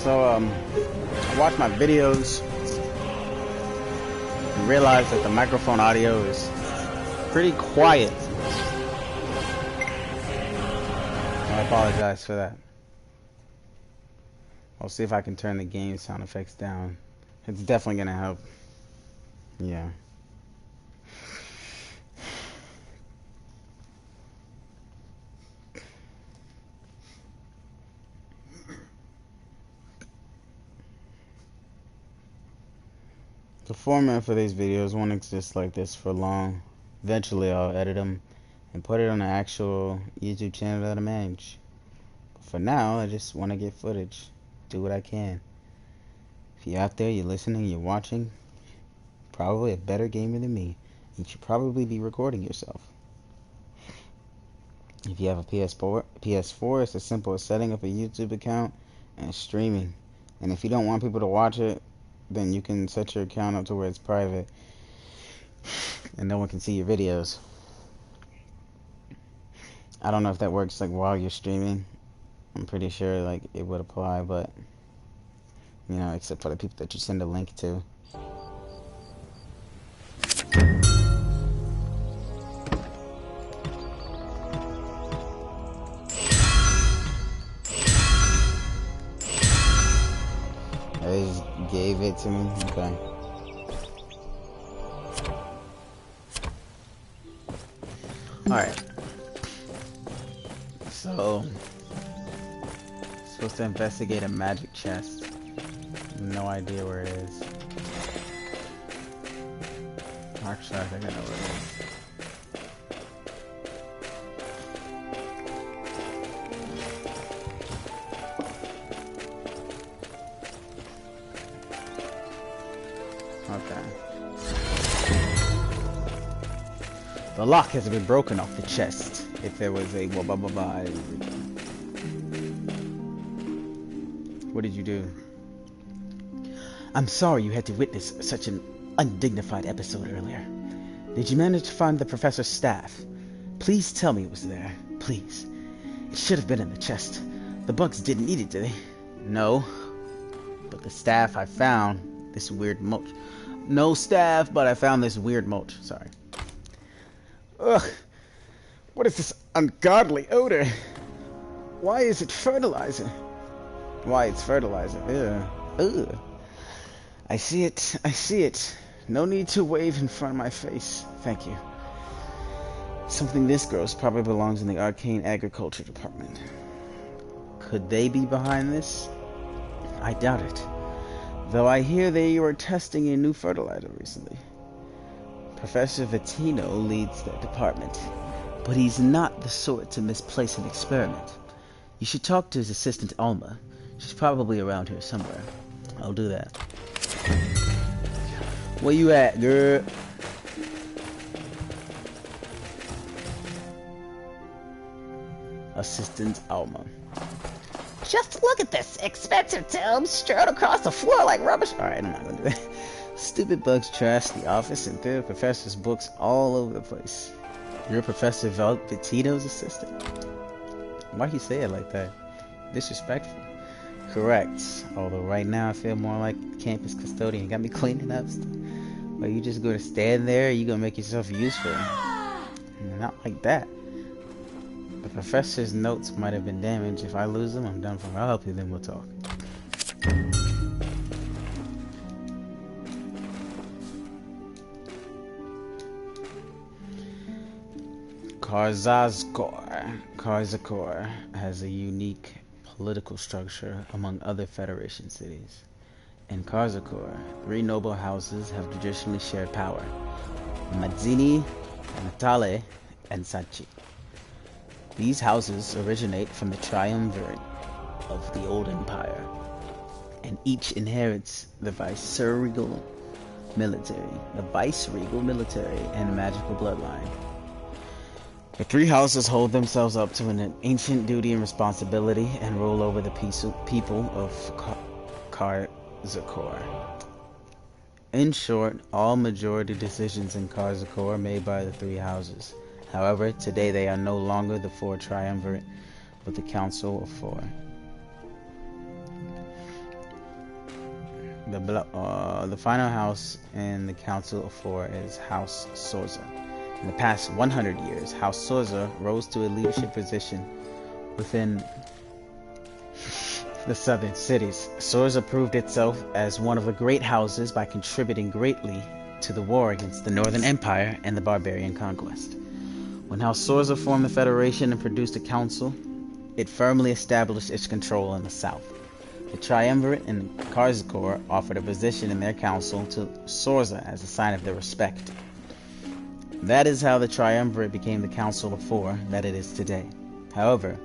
I watch my videos and realize that the microphone audio is pretty quiet. I apologize for that. I'll see if I can turn the game sound effects down. It's definitely gonna help. Yeah. The format for these videos won't exist like this for long. Eventually I'll edit them and put it on an actual YouTube channel that I manage. But for now, I just want to get footage. Do what I can. If you're out there, you're listening, you're watching, probably a better gamer than me, you should probably be recording yourself. If you have a PS4, it's as simple as setting up a YouTube account and streaming. And if you don't want people to watch it, then you can set your account up to where it's private and no one can see your videos. I don't know if that works like while you're streaming. I'm pretty sure like it would apply, but you know, except for the people that you send a link to. They just gave it to me. Okay. Alright. So, supposed to investigate a magic chest. No idea where it is. Actually, I think I know where it is. The lock has been broken off the chest. If there was a What did you do? I'm sorry you had to witness such an undignified episode earlier. Did you manage to find the professor's staff? Please tell me it was there. Please. It should have been in the chest. The bugs didn't need it, did they? No. But the staff I found, this weird mulch. No staff, but I found this weird mulch. Sorry. Ugh, what is this ungodly odor? Why is it fertilizer? Why it's fertilizer? Ugh. I see it, I see it. No need to wave in front of my face. Thank you. Something this gross probably belongs in the arcane agriculture department. Could they be behind this? I doubt it. Though I hear they were testing a new fertilizer recently. Professor Vittino leads that department, but he's not the sort to misplace an experiment. You should talk to his assistant Alma. She's probably around here somewhere. I'll do that. Where you at, girl? Assistant Alma. Just look at this expensive tome strewn across the floor like rubbish. Alright, I'm not gonna do that. Stupid bugs trash the office and threw the professor's books all over the place. You're Professor Vittino's assistant? Why'd you say it like that? Disrespectful. Correct. Although right now I feel more like campus custodian. Got me cleaning up stuff. Are you just gonna stand there or you gonna make yourself useful? Not like that. The professor's notes might have been damaged. If I lose them, I'm done for. I'll help you, then we'll talk. Karzakor has a unique political structure among other Federation cities. In Karzakor, 3 noble houses have traditionally shared power: Mazzini, Natale, and Sachi. These houses originate from the triumvirate of the old empire, and each inherits the viceregal military, and magical bloodline. The 3 houses hold themselves up to an ancient duty and responsibility and rule over the people of Karzakor. In short, all majority decisions in Karzakor are made by the 3 houses. However, today they are no longer the 4 triumvirate, but the Council of 4. The final house in the Council of Four is House Sorza. In the past 100 years, House Sorza rose to a leadership position within the southern cities. Sorza proved itself as one of the great houses by contributing greatly to the war against the Northern Empire and the barbarian conquest. When House Sorza formed the Federation and produced a council, it firmly established its control in the south. The Triumvirate and Karzakor offered a position in their council to Sorza as a sign of their respect. That is how the Triumvirate became the Council of Four that it is today. However,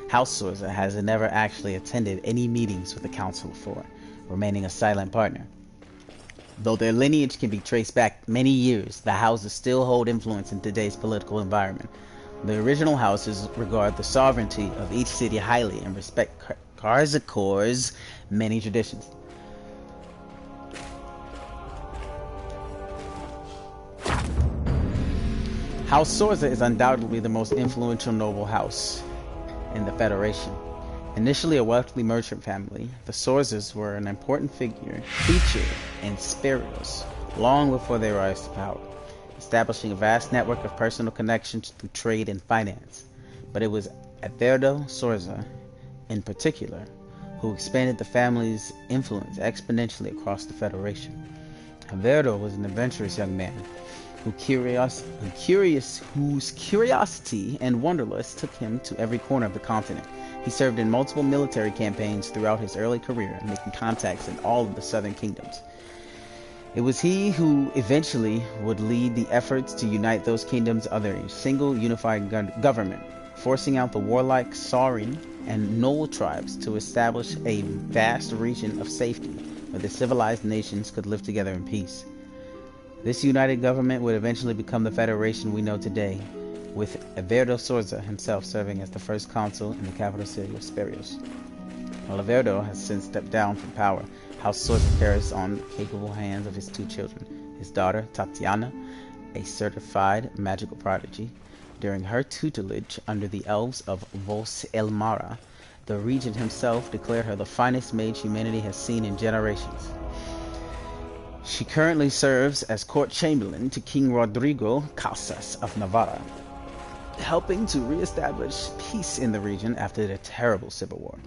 House Sorza has never actually attended any meetings with the Council of Four, remaining a silent partner. Though their lineage can be traced back many years, the houses still hold influence in today's political environment. The original houses regard the sovereignty of each city highly and respect Karzakor's many traditions. House Sorza is undoubtedly the most influential noble house in the Federation. Initially a wealthy merchant family, the Sorzas were an important feature in Spirios long before they rise to power, establishing a vast network of personal connections through trade and finance. But it was Everdo Sorza, in particular, who expanded the family's influence exponentially across the Federation. Everdo was an adventurous young man whose curiosity and wanderlust took him to every corner of the continent. He served in multiple military campaigns throughout his early career, making contacts in all of the southern kingdoms. It was he who eventually would lead the efforts to unite those kingdoms under a single unified government, forcing out the warlike Saurin and Knoll tribes to establish a vast region of safety where the civilized nations could live together in peace. This united government would eventually become the Federation we know today, with Everdo Sorza himself serving as the first consul in the capital city of Spirios. While Everdo has since stepped down from power, House Sorza carries on the capable hands of his two children, his daughter Tatiana, a certified magical prodigy. During her tutelage under the elves of Vos Elmara, the regent himself declared her the finest mage humanity has seen in generations. She currently serves as court chamberlain to King Rodrigo Casas of Navarra, helping to re-establish peace in the region after the terrible civil war.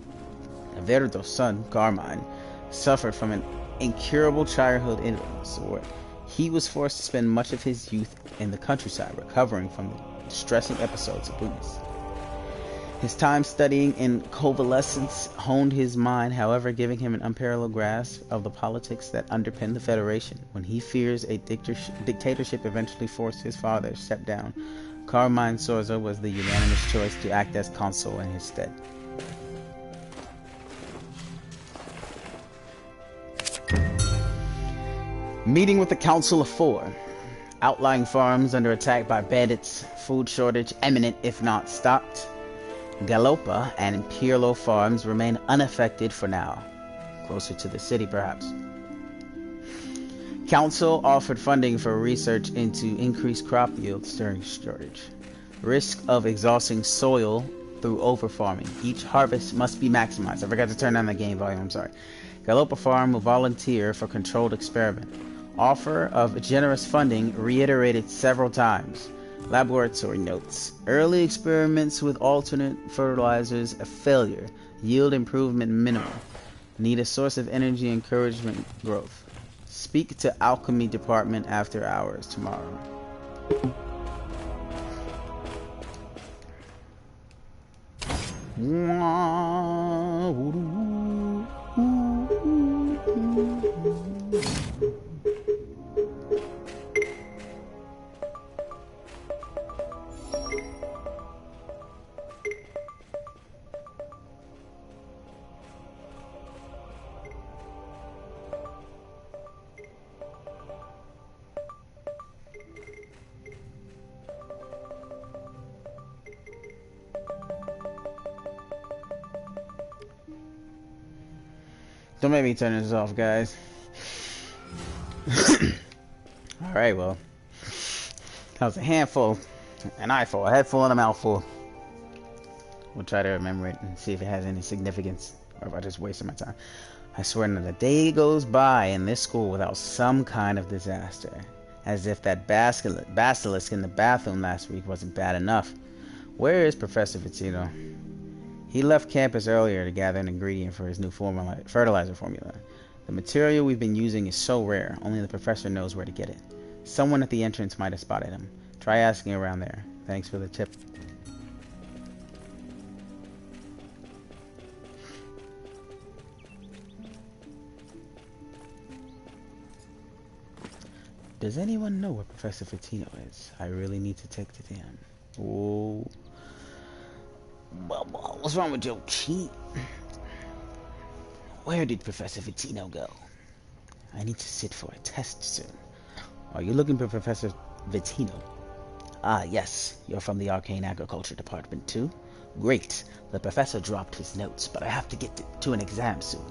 Everdo's son, Carmine, suffered from an incurable childhood illness, where he was forced to spend much of his youth in the countryside recovering from the distressing episodes of illness. His time studying in convalescence honed his mind, however, giving him an unparalleled grasp of the politics that underpin the Federation. When he fears a dictatorship eventually forced his father to step down, Carmine Sorza was the unanimous choice to act as consul in his stead. Meeting with the Council of Four. Outlying farms under attack by bandits, food shortage imminent if not stopped. Galopa and Pirlo farms remain unaffected for now. Closer to the city, perhaps. Council offered funding for research into increased crop yields during shortage. Risk of exhausting soil through overfarming. Each harvest must be maximized. I forgot to turn on the game volume, I'm sorry. Galopa Farm will volunteer for controlled experiment. Offer of generous funding reiterated several times. Laboratory notes. Early experiments with alternate fertilizers a failure. Yield improvement minimal. Need a source of energy encouragement growth. Speak to alchemy department after hours tomorrow. Don't make me turn this off, guys. Alright, well. That was a handful. An eyeful, a headful, and a mouthful. We'll try to remember it and see if it has any significance, or if I just wasted my time. I swear not a day goes by in this school without some kind of disaster. As if that basilisk in the bathroom last week wasn't bad enough. Where is Professor Vitino? He left campus earlier to gather an ingredient for his new fertilizer formula. The material we've been using is so rare, only the professor knows where to get it. Someone at the entrance might have spotted him. Try asking around there. Thanks for the tip. Does anyone know where Professor Vitino is? I really need to take to him. Oh. What's wrong with your key? Where did Professor Vitino go? I need to sit for a test soon. Are you looking for Professor Vitino? Ah, yes. You're from the Arcane Agriculture Department, too? Great. The professor dropped his notes, but I have to get to an exam soon.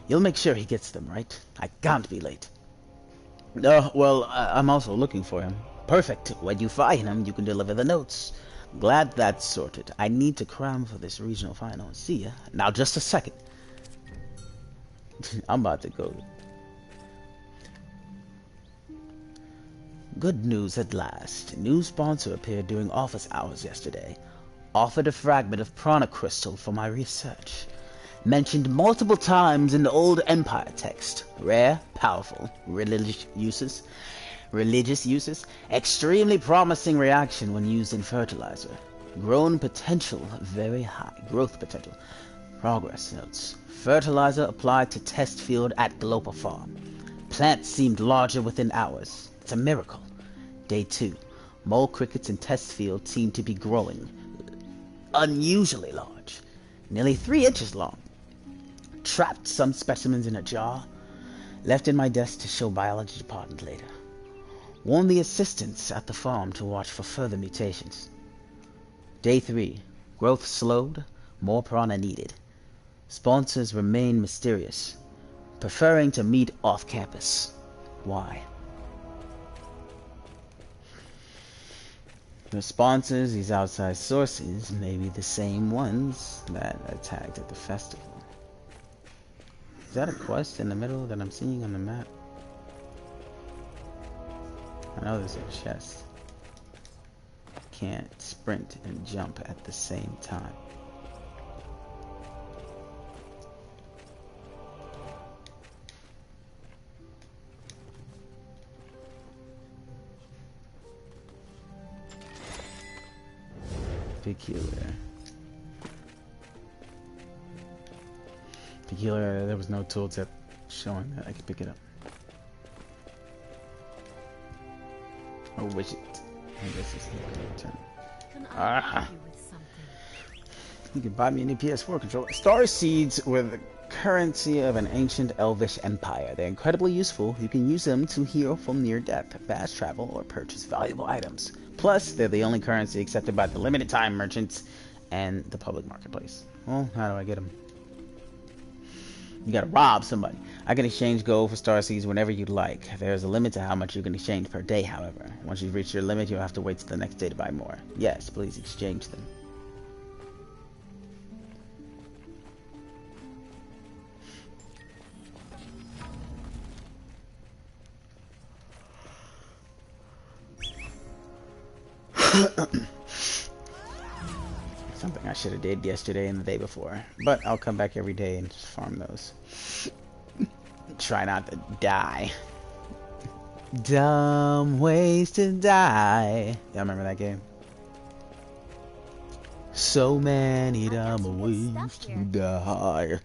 You'll make sure he gets them, right? I can't be late. Well, I'm also looking for him. Perfect. When you find him, you can deliver the notes. Glad that's sorted. I need to cram for this regional final. See ya. Now, just a second. I'm about to go. Good news at last. A new sponsor appeared during office hours yesterday. Offered a fragment of prana crystal for my research. Mentioned multiple times in the old Empire text. Rare, powerful, religious uses. Extremely promising reaction when used in fertilizer. Growth potential very high. Progress notes. Fertilizer applied to test field at Global Farm. Plants seemed larger within hours. It's a miracle. Day 2. Mole crickets in test field seem to be growing. Unusually large. Nearly 3 inches long. Trapped some specimens in a jar. Left in my desk to show biology department later. Warn the assistants at the farm to watch for further mutations. Day 3. Growth slowed. More prana needed. Sponsors remain mysterious. Preferring to meet off campus. Why? The sponsors, these outside sources, may be the same ones that attacked at the festival. Is that a quest in the middle that I'm seeing on the map? I know there's a chest. Can't sprint and jump at the same time. Peculiar, there was no tooltip showing that I could pick it up. Or widget. I guess it's the turn. You can buy me a new PS4 controller. Star seeds were the currency of an ancient elvish empire. They're incredibly useful. You can use them to heal from near death, fast travel, or purchase valuable items. Plus, they're the only currency accepted by the limited time merchants and the public marketplace. Well, how do I get them? You gotta rob somebody. I can exchange gold for star seeds whenever you'd like. There's a limit to how much you can exchange per day, however. Once you've reached your limit, you'll have to wait till the next day to buy more. Yes, please exchange them. Something I should have did yesterday and the day before. But I'll come back every day and just farm those. Try not to die. Dumb ways to die. Y'all remember that game? So many dumb ways to die.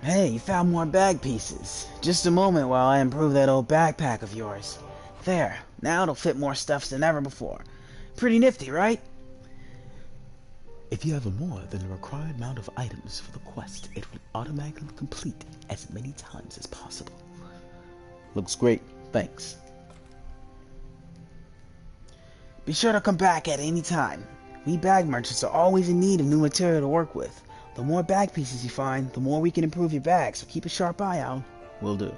Hey, you found more bag pieces. Just a moment while I improve that old backpack of yours. There. Now it'll fit more stuff than ever before. Pretty nifty, right? If you have more than the required amount of items for the quest, it will automatically complete as many times as possible. Looks great. Thanks. Be sure to come back at any time. We bag merchants are always in need of new material to work with. The more bag pieces you find, the more we can improve your bag, so keep a sharp eye out. Will do.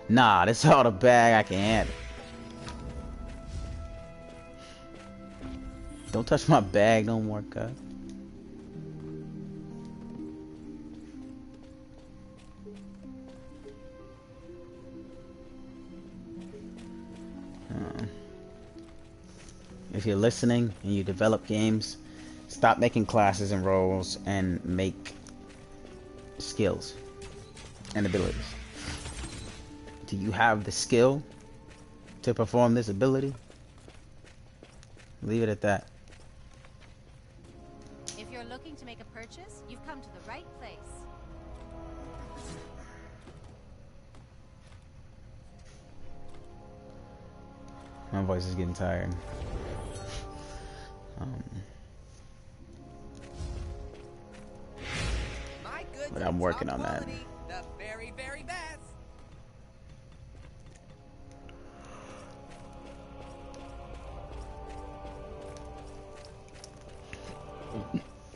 Nah, that's all the bag I can handle. Don't touch my bag no more, cuz. if you're listening and you develop games, stop making classes and roles and make skills and abilities. Do you have the skill to perform this ability? Leave it at that. If you're looking to make a purchase, you've come to the right place. My voice is getting tired. But I'm working on that. The very, very best.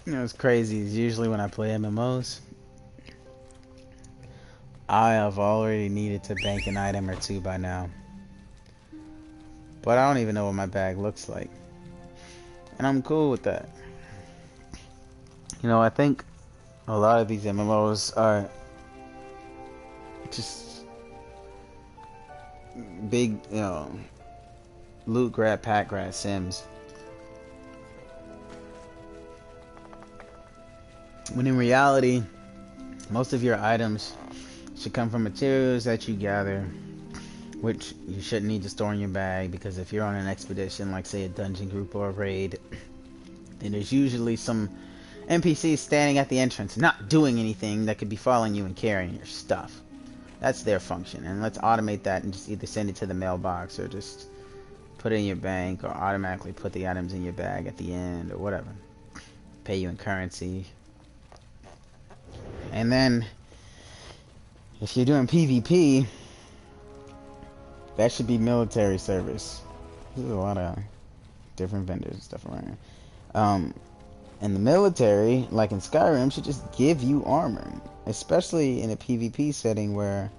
You know, it's crazy. It's usually when I play MMOs, I have already needed to bank an item or two by now. But I don't even know what my bag looks like. And I'm cool with that. You know, I think a lot of these MMOs are just big, you know, loot grab, pack grab sims. When in reality, most of your items should come from materials that you gather, which you shouldn't need to store in your bag, because if you're on an expedition, like say a dungeon group or a raid, then there's usually some NPCs standing at the entrance, not doing anything, that could be following you and carrying your stuff. That's their function, and let's automate that and just either send it to the mailbox or just put it in your bank, or automatically put the items in your bag at the end, or whatever. Pay you in currency. And then, if you're doing PvP, that should be military service. There's a lot of different vendors and stuff around here. And the military, like in Skyrim, should just give you armor. Especially in a PvP setting where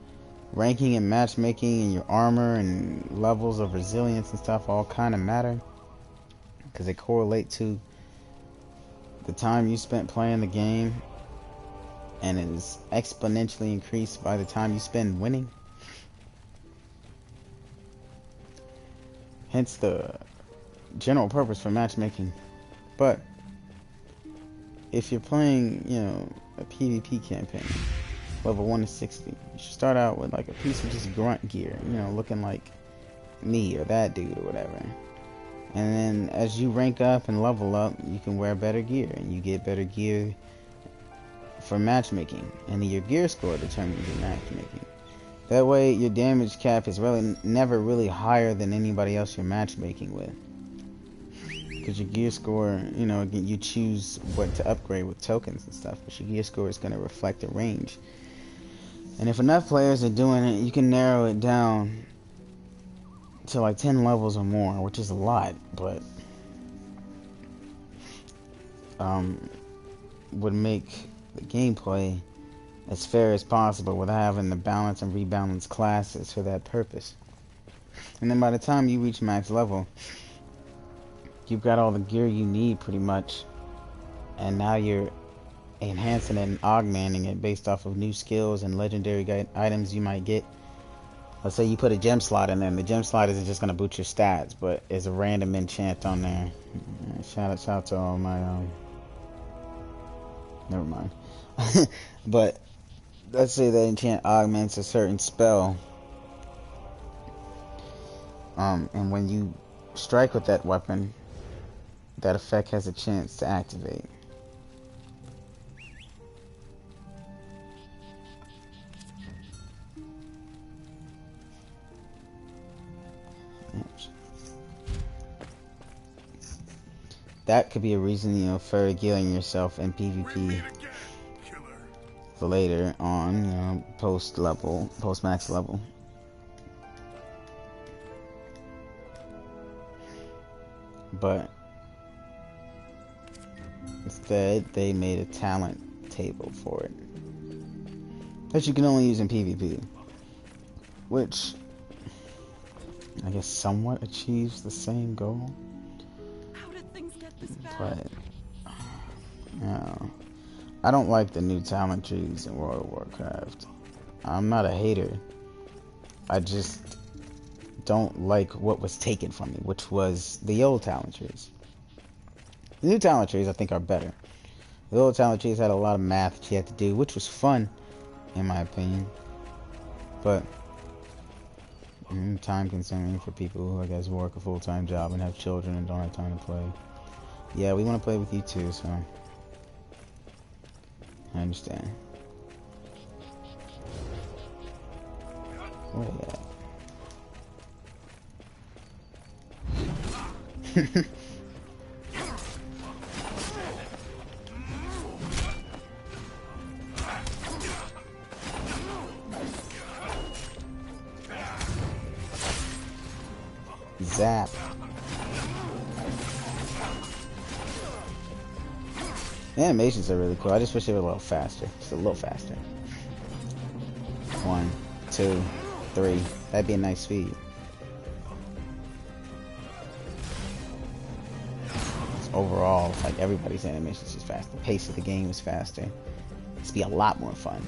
ranking and matchmaking and your armor and levels of resilience and stuff all kind of matter. Because they correlate to the time you spent playing the game. And it is exponentially increased by the time you spend winning. Hence the general purpose for matchmaking. But if you're playing, you know, a PvP campaign, level 1 to 60, you should start out with like a piece of just grunt gear, you know, looking like me or that dude or whatever. And then as you rank up and level up, you can wear better gear, and you get better gear for matchmaking, and then your gear score determines your matchmaking. That way your damage cap is really never really higher than anybody else you're matchmaking with, because your gear score, you know, again, you choose what to upgrade with tokens and stuff, but your gear score is going to reflect the range. And if enough players are doing it, you can narrow it down to like 10 levels or more, which is a lot, but would make the gameplay as fair as possible without having to balance and rebalance classes for that purpose. And then by the time you reach max level, you've got all the gear you need pretty much, and now you're enhancing it and augmenting it based off of new skills and legendary items you might get. Let's say you put a gem slot in there, and the gem slot isn't just going to boost your stats, but it's a random enchant on there. Shout out to all my never mind. But let's say that enchant augments a certain spell, and when you strike with that weapon, that effect has a chance to activate. That could be a reason, you know, for healing yourself in PvP for later on, you know, post max level. But instead, they made a talent table for it that you can only use in PvP, which I guess somewhat achieves the same goal. But I don't like the new talent trees in World of Warcraft. I'm not a hater. I just don't like what was taken from me, which was the old talent trees. The new talent trees, I think, are better. The old talent trees had a lot of math that you had to do, which was fun, in my opinion. But time consuming for people who, I guess, work a full-time job and have children and don't have time to play. Yeah, we want to play with you too, so I understand. Where are you at? Zap. The animations are really cool. I just wish they were a little faster. Just a little faster. 1, 2, 3. That'd be a nice speed. Overall, it's like everybody's animations is fast. The pace of the game is faster. It's be a lot more fun.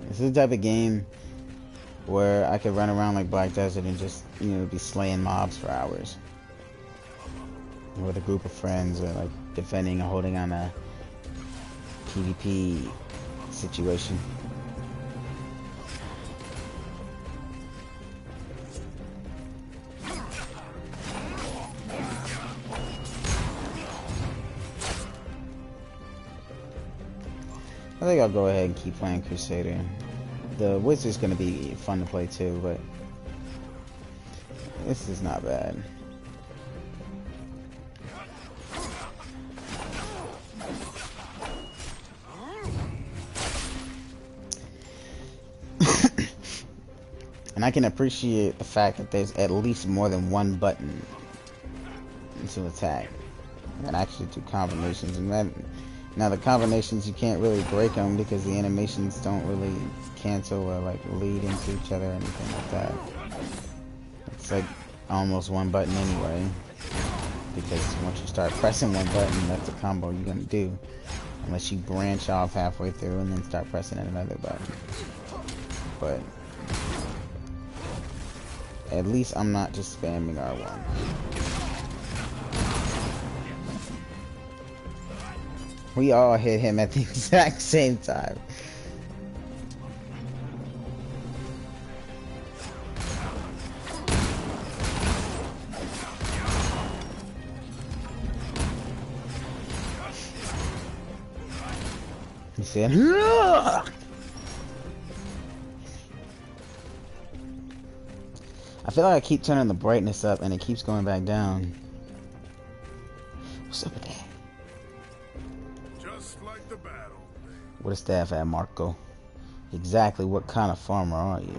This is the type of game where I could run around like Black Desert and just, you know, be slaying mobs for hours. With a group of friends, or like defending or holding on a PvP situation. I think I'll go ahead and keep playing Crusader. The Wizard's gonna be fun to play too, but this is not bad. And I can appreciate the fact that there's at least more than one button to attack. And actually do combinations, and that now the combinations you can't really break them because the animations don't really cancel or like lead into each other or anything like that. It's like almost one button anyway, because once you start pressing one button, that's a combo you're gonna do, unless you branch off halfway through and then start pressing another button. But at least I'm not just spamming R1. We all hit him at the exact same time. He said, "Ugh!" I feel like I keep turning the brightness up and it keeps going back down. What's up with that? What is staff at, Marco? Exactly what kind of farmer are you?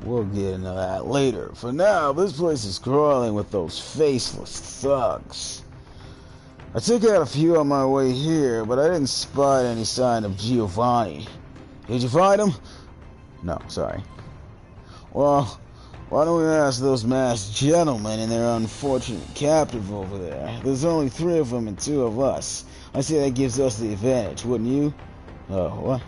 We'll get into that later. For now, this place is crawling with those faceless thugs. I took out a few on my way here, but I didn't spot any sign of Giovanni. Did you find him? No, sorry. Well, why don't we ask those masked gentlemen and their unfortunate captive over there? There's only 3 of them and 2 of us. I say that gives us the advantage, wouldn't you? Oh, what?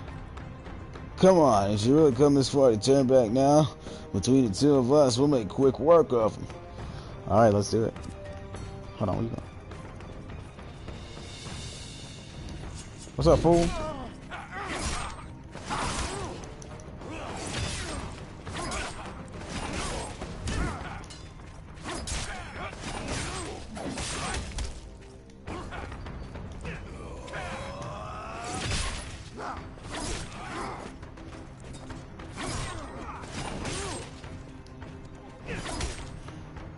Come on, if you really come this far to turn back now? Between the 2 of us, we'll make quick work of them. Alright, let's do it. Hold on, where you going? What's up, fool?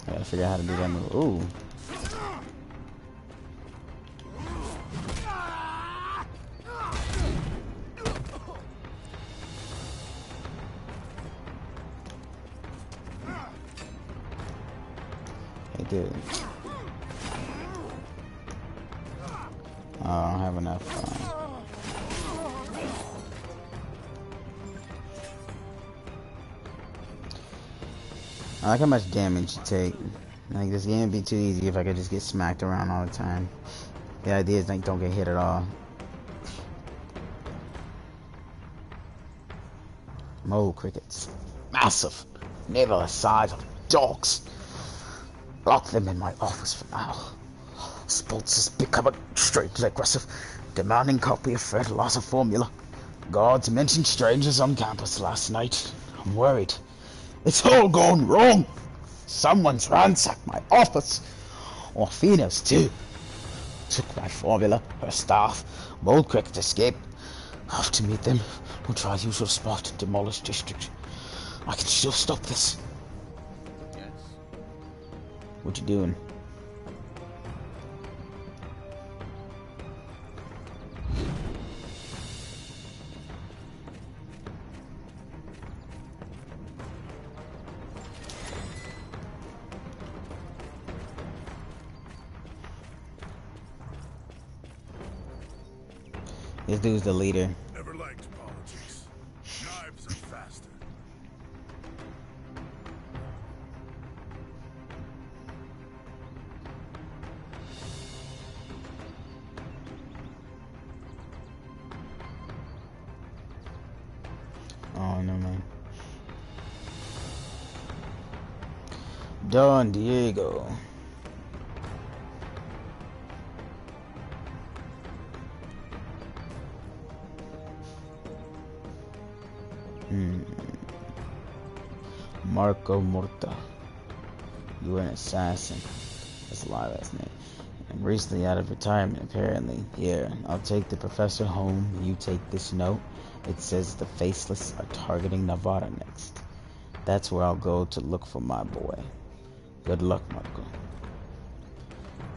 I gotta figure out how to do that move. Ooh. Hey, dude. Oh, I don't have enough. I like how much damage you take. Like, this game would be too easy if I could just get smacked around all the time. The idea is, like, don't get hit at all. Mole crickets. Massive. Nearly the size of dogs. Lock them in my office for now. Sports is becoming strangely aggressive, demanding copy of fertilizer formula. Guards mentioned strangers on campus last night. I'm worried. It's all gone wrong. Someone's ransacked my office. Orphenos too. Took my formula, her staff. Mold cricket escaped. Have to meet them. We'll try usual spot, demolish district. I can still stop this. Yes. What you doing? This dude's the leader. Never liked politics. Knives are faster. Oh no, man. Don Diego. Marco Morta. You were an assassin. That's a lie last name. I'm recently out of retirement, apparently. Here, I'll take the professor home. You take this note. It says the Faceless are targeting Navarra next. That's where I'll go to look for my boy. Good luck, Marco.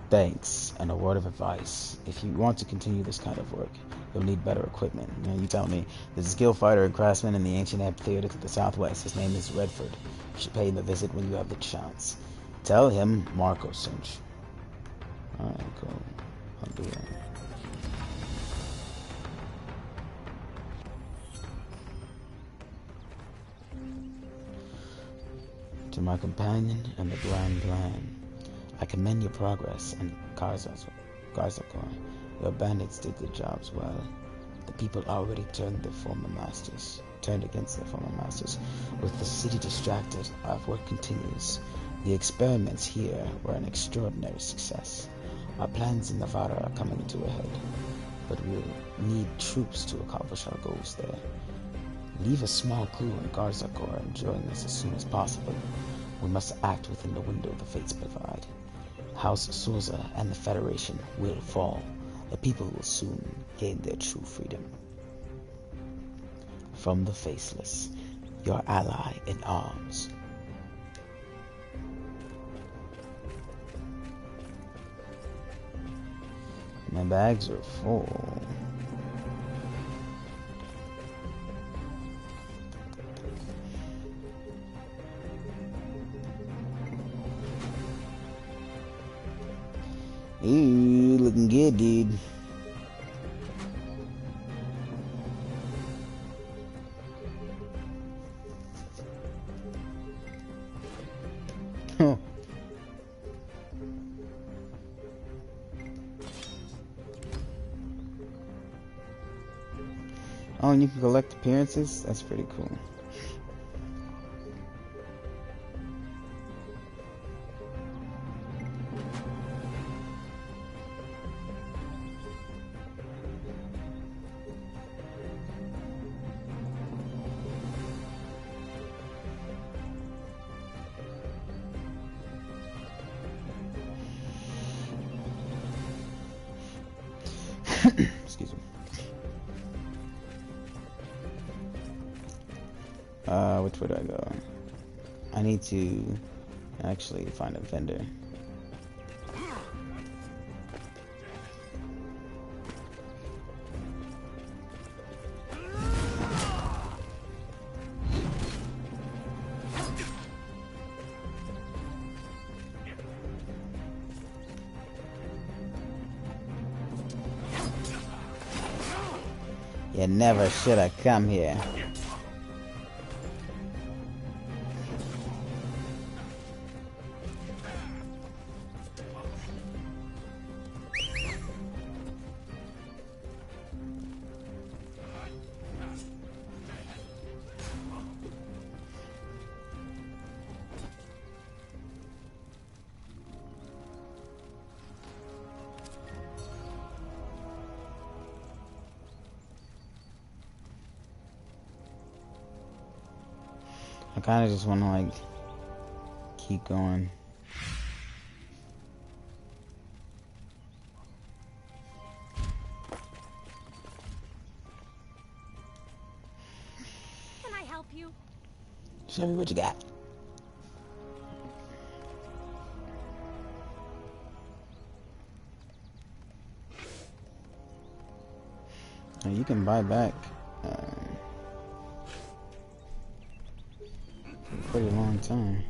Thanks, and a word of advice. If you want to continue this kind of work, you'll need better equipment. You tell me. There's a skilled fighter and craftsman in the ancient amphitheater to the southwest. His name is Redford. You should pay him a visit when you have the chance. Tell him Marco sent you. Alright, cool. I'll do that. To my companion and the grand plan, I commend your progress and Karzakor. Your bandits did their jobs well. The people already turned against their former masters. With the city distracted, our work continues. The experiments here were an extraordinary success. Our plans in Navarra are coming to a head, but we'll need troops to accomplish our goals there. Leave a small clue in Karzakor and join us as soon as possible. We must act within the window the fates provide. House Souza and the Federation will fall. The people will soon gain their true freedom. From the Faceless, your ally in arms. My bags are full. Ooh, looking good, dude. Oh, and you can collect appearances? That's pretty cool. Excuse me. Which way do I go? I need to actually find a vendor. You never should have come here. I kind of just want to like keep going. Can I help you? Show me what you got. Now you can buy back for a pretty long time.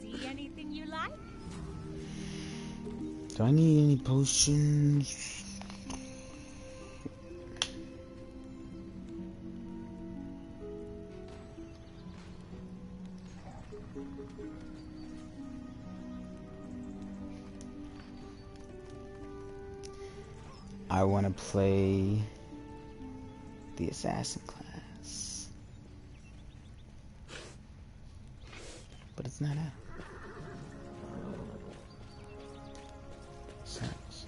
See anything you like? Do I need any potions? I want to play the assassin class, but it's not out. Sucks.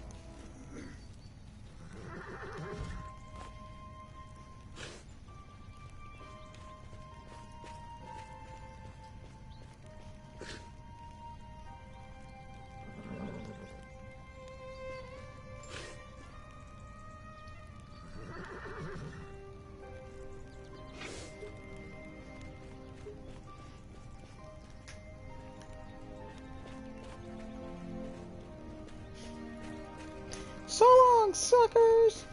So long, suckers!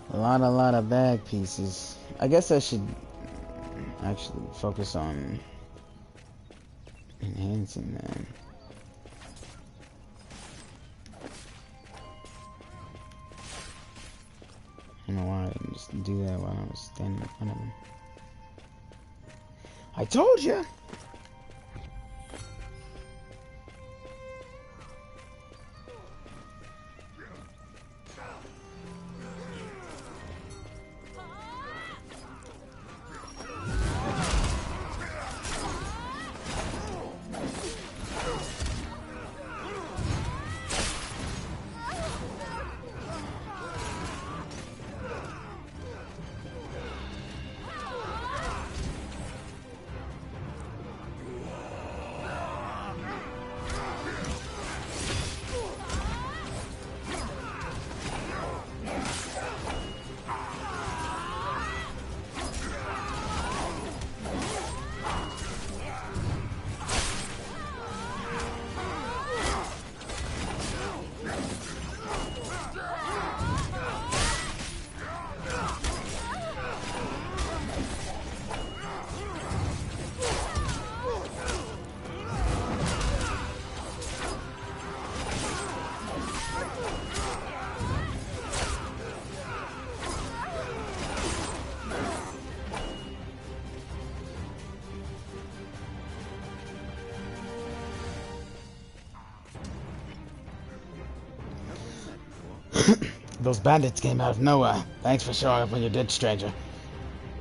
A lot of bag pieces. I guess I should actually focus on enhancing that. I don't know why I didn't just do that while I was standing in front of him. I told you! Those bandits came out of nowhere. Thanks for showing up when you did, stranger.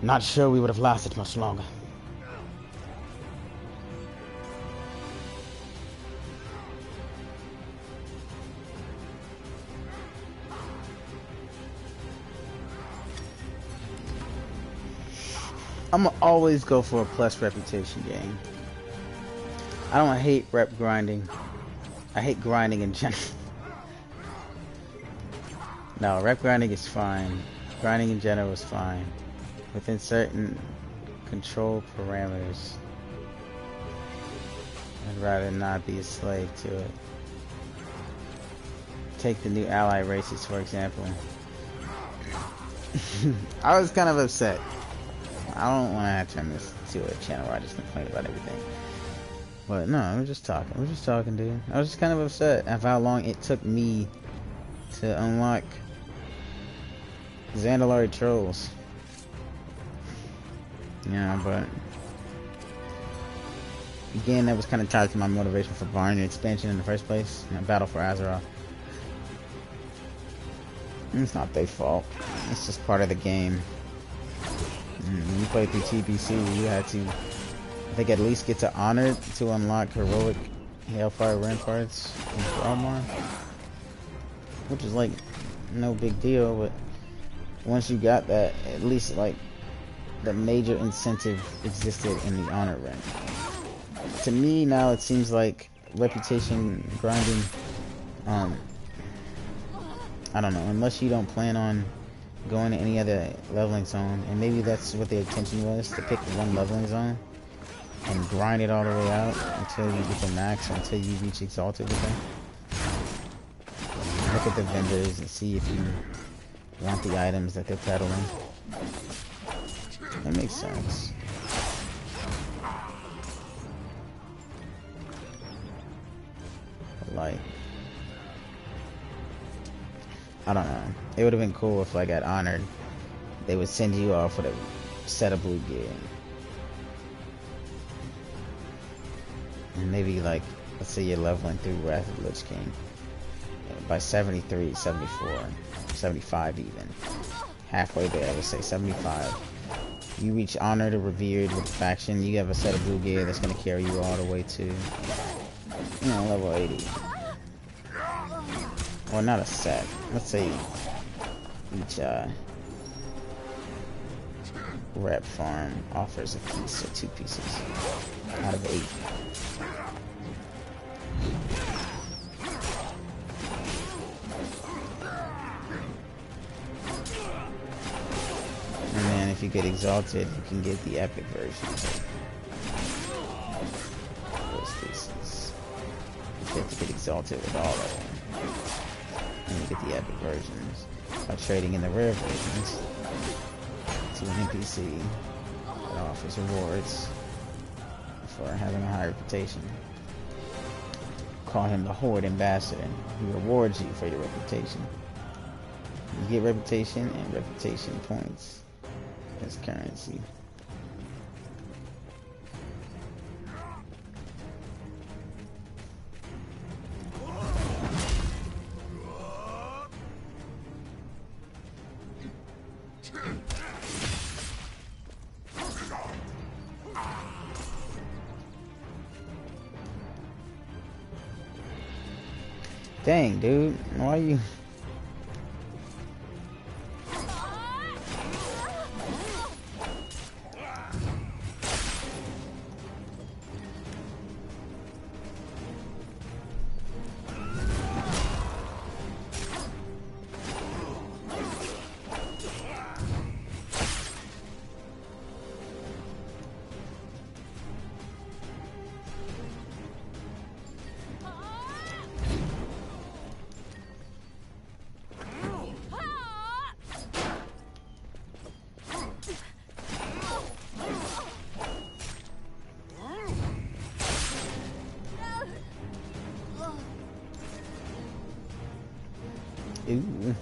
Not sure we would have lasted much longer. I'm gonna always go for a plus reputation game. I don't hate rep grinding. I hate grinding in general. No, rep grinding is fine. Grinding in general is fine. Within certain control parameters. I'd rather not be a slave to it. Take the new ally races, for example. I was kind of upset. I don't want to turn this to a channel where I just complain about everything. But no, we're just talking. We're just talking, dude. I was just kind of upset at how long it took me to unlock Zandalari trolls. Yeah, but again, that was kind of tied to my motivation for buying the expansion in the first place. Battle for Azeroth. It's not their fault. It's just part of the game. When you play through TBC, you had to, I think, at least get to Honored to unlock Heroic Hailfire Ramparts in Thrallmar, which is like no big deal. But once you got that, at least like the major incentive existed in the Honor rank. To me now, it seems like reputation grinding. I don't know, unless you don't plan on going to any other leveling zone, and maybe that's what the intention was, to pick one leveling zone and grind it all the way out until you get the max, until you reach Exalted with them. Look at the vendors and see if you want the items that they're peddling. That makes sense. But like, I don't know. It would have been cool if, like, at Honored, they would send you off with a set of blue gear. And maybe, like, let's say you're leveling through Wrath of the Lich King. By 73, 74, 75 even. Halfway there, I would say 75. You reach Honored or Revered with the faction, you have a set of blue gear that's going to carry you all the way to, you know, level 80. Or not a set. Let's say each rep farm offers a piece or 2 pieces out of 8. And then if you get Exalted, you can get the epic version of those pieces. You have to get Exalted with all of them. And you get the epic versions by trading in the rare versions to an NPC that offers rewards for having a high reputation. Call him the Horde Ambassador. He rewards you for your reputation. You get reputation and reputation points as currency. Dang, dude, why you... Ooh.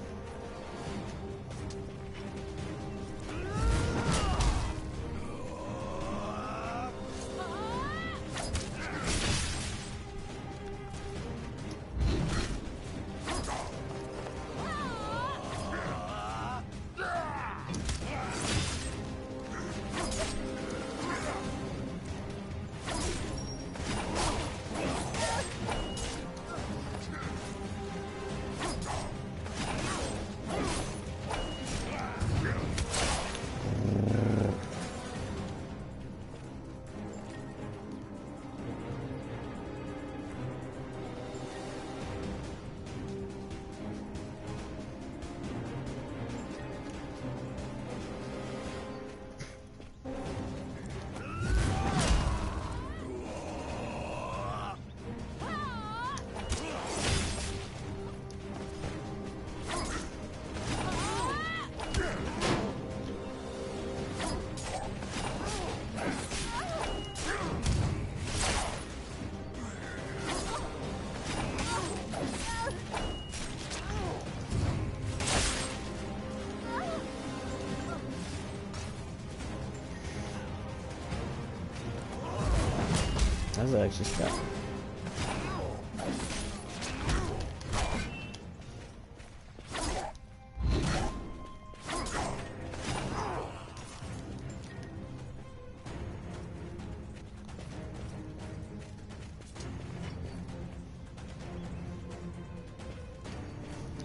That's actually stuff.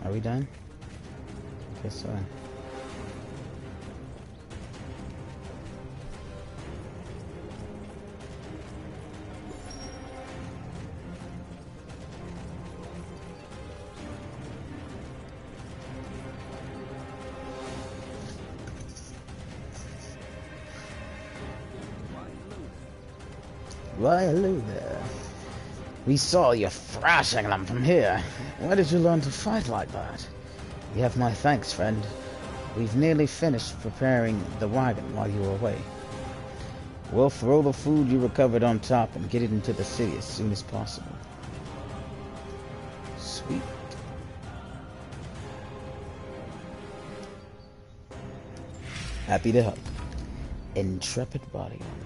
Are we done? Guess so. Why, hello there. We saw you thrashing them from here. Where did you learn to fight like that? You have my thanks, friend. We've nearly finished preparing the wagon while you were away. We'll throw the food you recovered on top and get it into the city as soon as possible. Sweet. Happy to help. Intrepid body armor.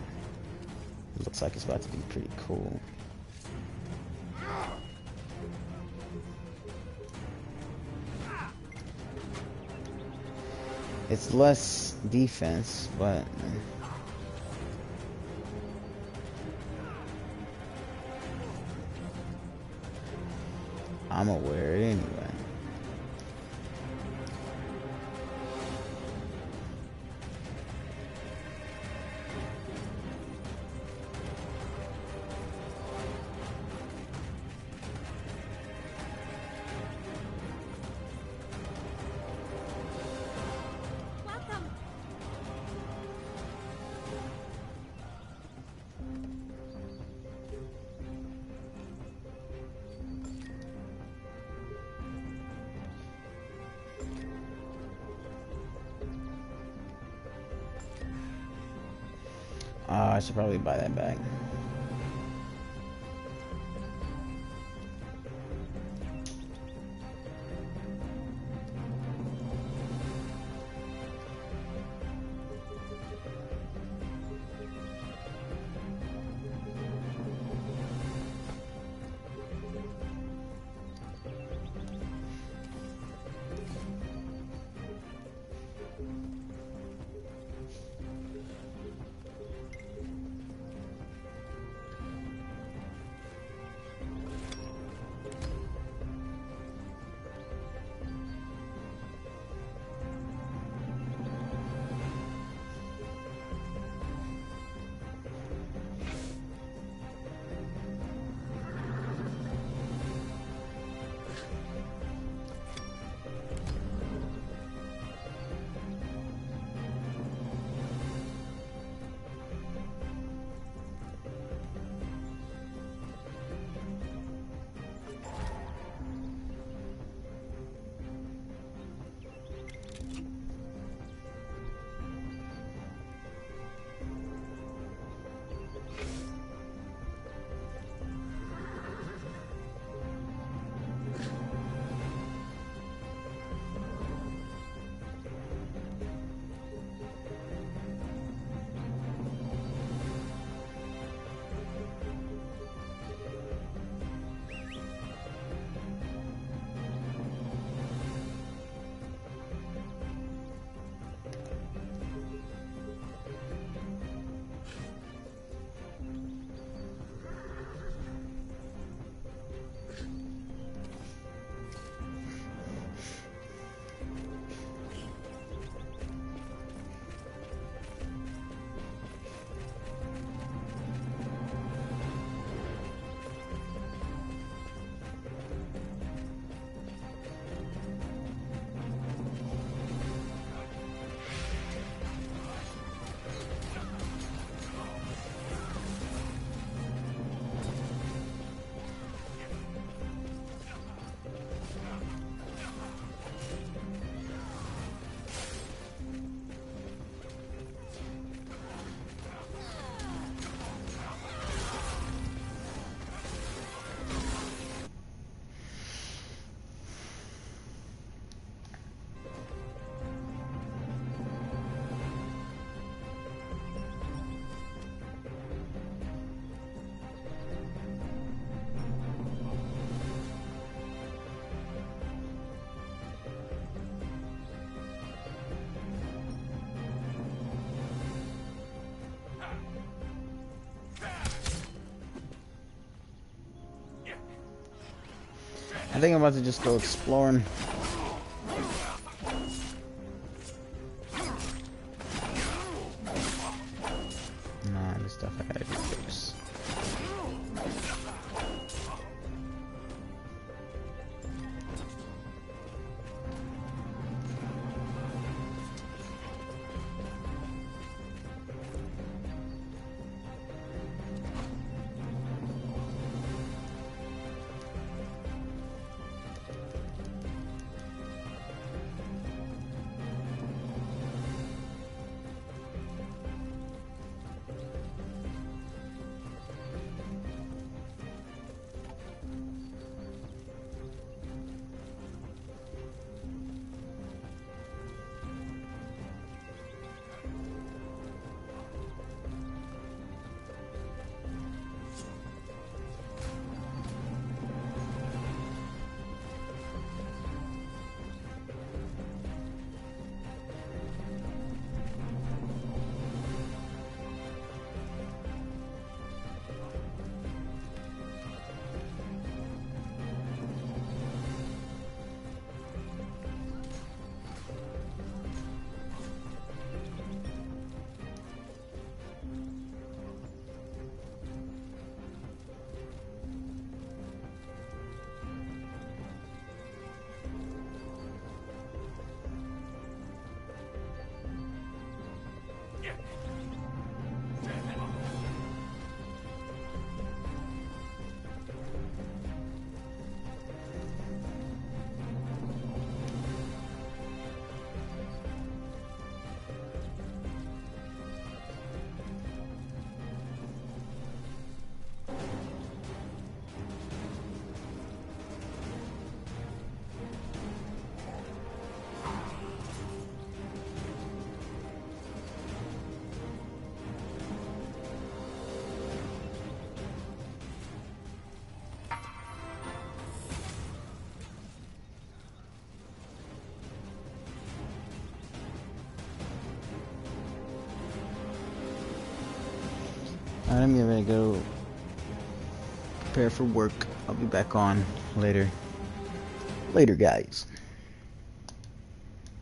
Looks like it's about to be pretty cool. It's less defense, but I'm gonna wear it anyway. Welcome. I should probably buy that back. I think I'm about to just go exploring. Nah, this stuff I gotta do first. Alright, I'm gonna go prepare for work. I'll be back on later. Later, guys.